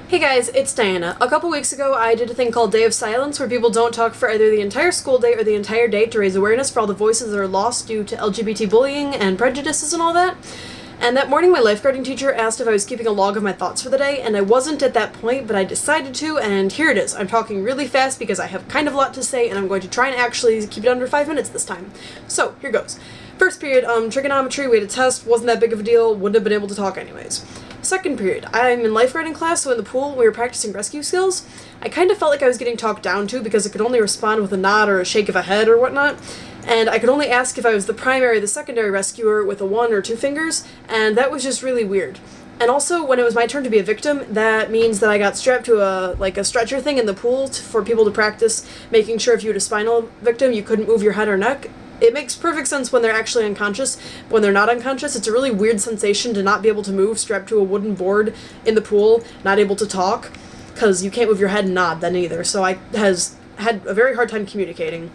Hey guys, it's Diana. A couple weeks ago, I did a thing called Day of Silence where people don't talk for either the entire school day or the entire day to raise awareness for all the voices that are lost due to LGBT bullying and prejudices and all that. And that morning, my lifeguarding teacher asked if I was keeping a log of my thoughts for the day, and I wasn't at that point, but I decided to, and here it is. I'm talking really fast because I have kind of a lot to say, and I'm going to try and actually keep it under 5 minutes this time. So, here goes. First period, trigonometry, we had a test, wasn't that big of a deal, wouldn't have been able to talk anyways. Second period, I'm in lifeguarding class, so in the pool we were practicing rescue skills. I kind of felt like I was getting talked down to because I could only respond with a nod or a shake of a head or whatnot, and I could only ask if I was the primary or the secondary rescuer with a 1 or 2 fingers, and that was just really weird. And also, when it was my turn to be a victim, that means that I got strapped to a stretcher thing in the pool for people to practice making sure if you were a spinal victim you couldn't move your head or neck. It makes perfect sense when they're actually unconscious, but when they're not unconscious, it's a really weird sensation to not be able to move, strapped to a wooden board in the pool, not able to talk, because you can't move your head and nod then either, so I had a very hard time communicating.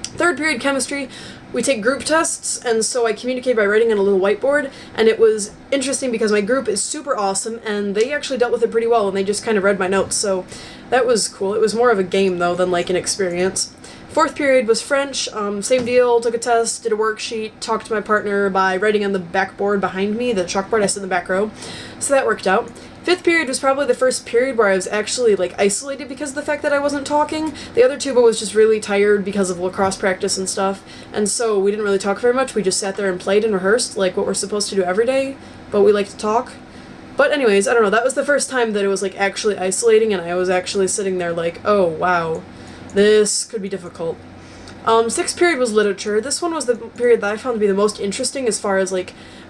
Third period, chemistry, we take group tests, and so I communicate by writing on a little whiteboard, and it was interesting because my group is super awesome, and they actually dealt with it pretty well, and they just kind of read my notes, so that was cool. It was more of a game, though, than like an experience. Fourth period was French, same deal, took a test, did a worksheet, talked to my partner by writing on the backboard behind me, the chalkboard, I sit in the back row, so that worked out. Fifth period was probably the first period where I was actually, isolated because of the fact that I wasn't talking. The other two, but was just really tired because of lacrosse practice and stuff, and so we didn't really talk very much, we just sat there and played and rehearsed, like what we're supposed to do every day, but we like to talk. But anyways, I don't know, that was the first time that it was, actually isolating, and I was actually sitting there like, oh, wow. This could be difficult. Sixth period was literature. This one was the period that I found to be the most interesting as far as,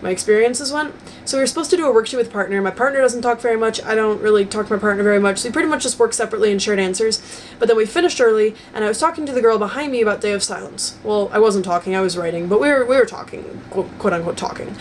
my experiences went. So we were supposed to do a worksheet with partner. My partner doesn't talk very much. I don't really talk to my partner very much. So we pretty much just worked separately and shared answers. But then we finished early, and I was talking to the girl behind me about Day of Silence. Well, I wasn't talking, I was writing, but we were talking, quote-unquote talking.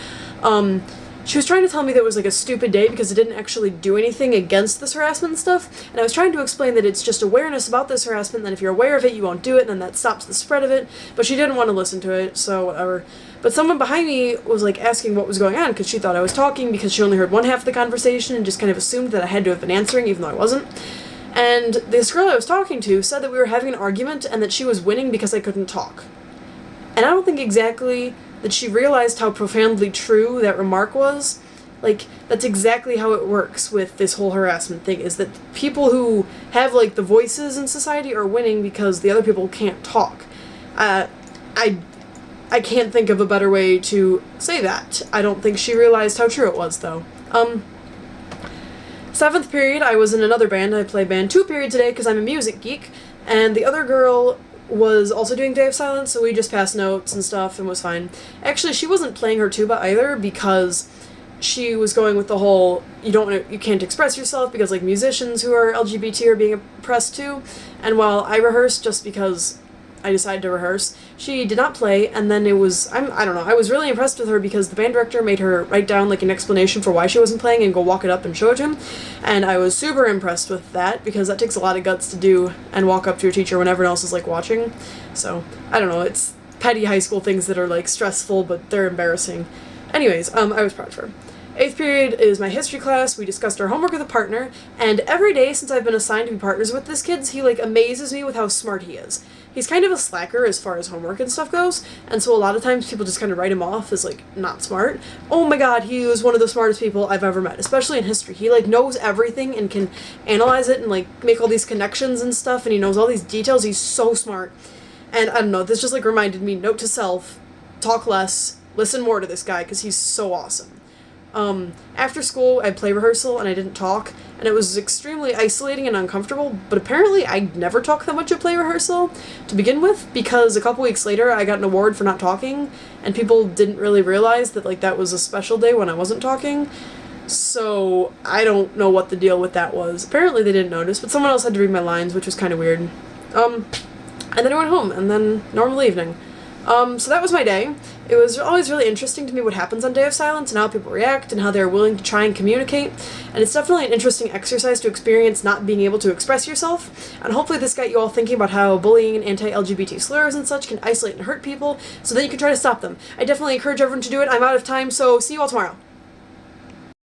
She was trying to tell me that it was a stupid day because it didn't actually do anything against this harassment and stuff, and I was trying to explain that it's just awareness about this harassment, and if you're aware of it, you won't do it, and then that stops the spread of it, but she didn't want to listen to it, so whatever. But someone behind me was asking what was going on because she thought I was talking because she only heard one half of the conversation and just kind of assumed that I had to have been answering even though I wasn't. And this girl I was talking to said that we were having an argument and that she was winning because I couldn't talk. And I don't think exactly that she realized how profoundly true that remark was. That's exactly how it works with this whole harassment thing, is that people who have, the voices in society are winning because the other people can't talk. I can't think of a better way to say that. I don't think she realized how true it was, though. Seventh period, I was in another band. I play band 2 periods a day because I'm a music geek, and the other girl was also doing Day of Silence, so we just passed notes and stuff and was fine. Actually, she wasn't playing her tuba either because she was going with the whole you can't express yourself because musicians who are LGBT are being oppressed too. And while I rehearsed just because I decided to rehearse, she did not play, and then I don't know, I was really impressed with her because the band director made her write down an explanation for why she wasn't playing and go walk it up and show it to him, and I was super impressed with that because that takes a lot of guts to do and walk up to your teacher when everyone else is watching. So I don't know, it's petty high school things that are stressful, but they're embarrassing. Anyways, I was proud of her. 8th period is my history class. We discussed our homework with a partner, and every day since I've been assigned to be partners with this kid, he amazes me with how smart he is. He's kind of a slacker as far as homework and stuff goes, and so a lot of times people just kind of write him off as not smart. Oh my god, he was one of the smartest people I've ever met, especially in history. He knows everything and can analyze it and make all these connections and stuff, and he knows all these details. He's so smart. And I don't know, this just reminded me, note to self, talk less, listen more to this guy because he's so awesome. After school, I had play rehearsal, and I didn't talk, and it was extremely isolating and uncomfortable, but apparently I never talk that much at play rehearsal to begin with, because a couple weeks later I got an award for not talking, and people didn't really realize that, that was a special day when I wasn't talking, so I don't know what the deal with that was. Apparently they didn't notice, but someone else had to read my lines, which was kind of weird. And then I went home, and then normal evening. So that was my day. It was always really interesting to me what happens on Day of Silence and how people react and how they're willing to try and communicate, and it's definitely an interesting exercise to experience not being able to express yourself, and hopefully this got you all thinking about how bullying and anti-LGBT slurs and such can isolate and hurt people, so then you can try to stop them. I definitely encourage everyone to do it. I'm out of time, so see you all tomorrow.